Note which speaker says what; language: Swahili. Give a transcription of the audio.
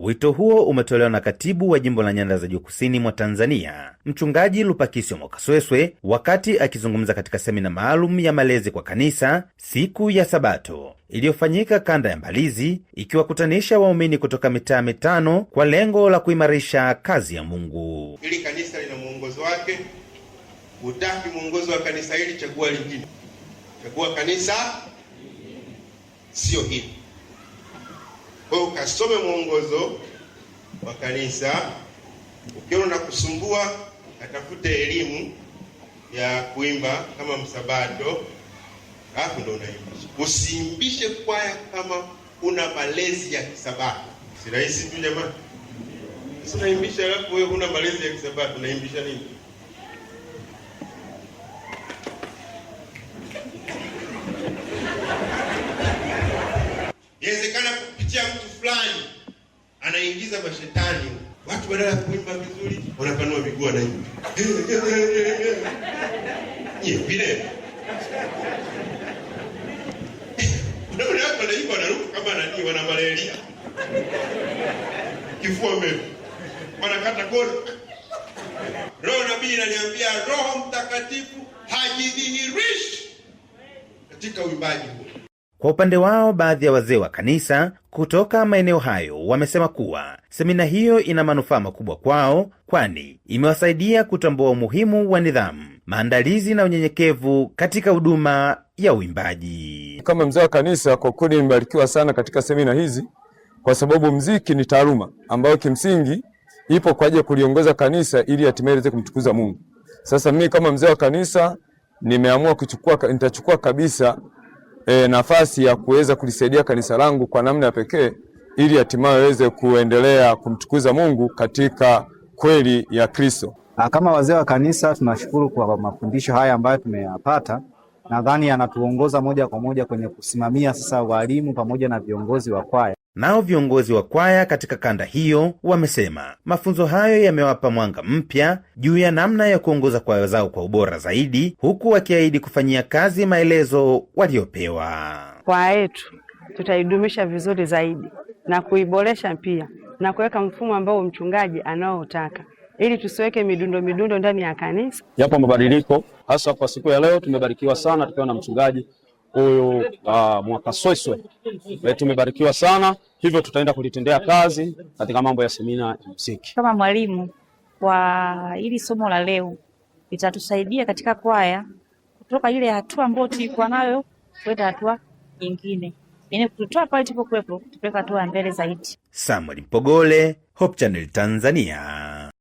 Speaker 1: Wito huo umetolewa na katibu wa jimbo la Nyanda za Juu Kusini mwa Tanzania, Mchungaji Lupakisyo Mwakasweswe, wakati akizungumza katika semina maalum ya malezi kwa kanisa siku ya Sabato iliyofanyika kanda ya Mbalizi, ikiwakutanisha waumini kutoka mitaa mitano kwa lengo la kuimarisha kazi ya Mungu.
Speaker 2: Ili kanisa lina mwongozo wake. Utaki mwongozo wa kanisa hili, chagua lingine. Chagua kanisa sio hili. Kwa hiyo ukasome mwongozo wa kanisa. Ukiona na kusumbua, atafute elimu ya kuimba kama msabato, hapo ndo unaimbisha. Usiimbishe kwaya kama una malezi ya kisabato. Si rahisi tu jamani. Sasa unaimbisha alafu wewe una malezi ya kisabato, unaimbisha nini? Inawezekana kupitia mtu fulani anaingiza mashetani. Watu badala ya kuimba vizuri wanapanua miguu na hivi. Vile. Ndio hapo ndio wanaruka kama nani, wana malaria. Kifua mbele. Wanakata kodi. Roho nabii ananiambia Roho Mtakatifu hajidhihirishi katika uimbaji huu.
Speaker 1: Kwa upande wao, baadhi ya wazee wa kanisa kutoka maeneo hayo wamesema kuwa semina hiyo ina manufaa makubwa kwao, kwani imewasaidia kutambua umuhimu wa nidhamu, maandalizi na unyenyekevu katika huduma ya uimbaji.
Speaker 3: Kama mzee wa kanisa, kwa kweli nimebarikiwa sana katika semina hizi, kwa sababu muziki ni taaluma ambayo kimsingi ipo kwa ajili ya kuliongoza kanisa ili hatimaye liweze kumtukuza Mungu. Sasa mimi kama mzee wa kanisa nimeamua nitachukua kabisa nafasi ya kuweza kulisaidia kanisa langu kwa namna ya pekee ili hatimaye waweze kuendelea kumtukuza Mungu katika kweli ya Kristo.
Speaker 4: Kama wazee wa kanisa tunashukuru kwa mafundisho haya ambayo tumeyapata. Nadhani yanatuongoza moja kwa moja kwenye kusimamia sasa walimu pamoja na viongozi wa kwaya.
Speaker 1: Nao viongozi wa kwaya katika kanda hiyo wamesema mafunzo hayo yamewapa mwanga mpya juu ya namna ya kuongoza kwaya zao kwa ubora zaidi, huku wakiahidi kufanyia kazi maelezo waliopewa.
Speaker 5: Kwaya yetu tutaidumisha vizuri zaidi na kuiboresha pia na kuweka mfumo ambao mchungaji anaotaka, ili tusiweke midundo ndani ya kanisa.
Speaker 6: Yapo mabadiliko, hasa kwa siku ya leo tumebarikiwa sana tukiwa na mchungaji huyu Mwakasweswe. Tumebarikiwa sana, hivyo tutaenda kulitendea kazi katika mambo ya semina ya muziki.
Speaker 7: Kama mwalimu kwa hili somo la leo litatusaidia katika kwaya kutoka ile hatua ambayo tulikuwa nayo kwenda hatua nyingine. Yaani kutoa pale tulipokuwepo tupeleka hatua mbele zaidi.
Speaker 1: Samuel Mpogole, Hope Channel Tanzania.